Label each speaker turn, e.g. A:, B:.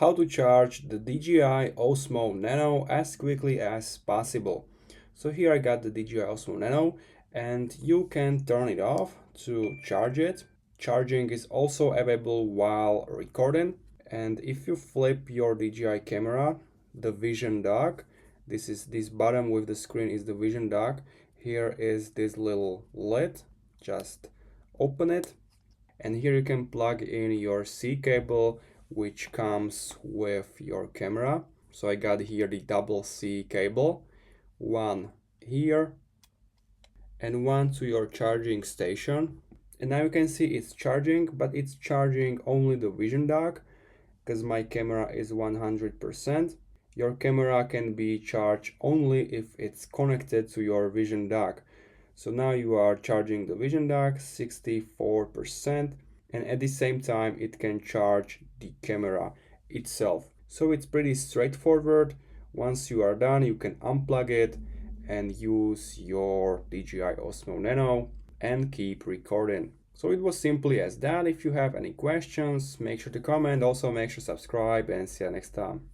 A: how to charge the DJI Osmo Nano as quickly as possible. So here I got the DJI Osmo Nano, and you can turn it off to charge it. Charging is also available while recording. And if you flip your DJI camera, the vision dock, this button with the screen is the vision dock. Here is this little lid, just open it, and here you can plug in your C cable which comes with your camera. So I got here the double C cable, one here and one to your charging station. And now you can see it's charging, but it's charging only the vision dock because my camera is 100%. Your camera can be charged only if it's connected to your vision dock. So now you are charging the vision dock 64%, and at the same time it can charge the camera itself. So it's pretty straightforward. Once you are done, you can unplug it and use your DJI Osmo Nano and keep recording. So it was simply as that. If you have any questions, make sure to comment. Also make sure to subscribe, and see you next time.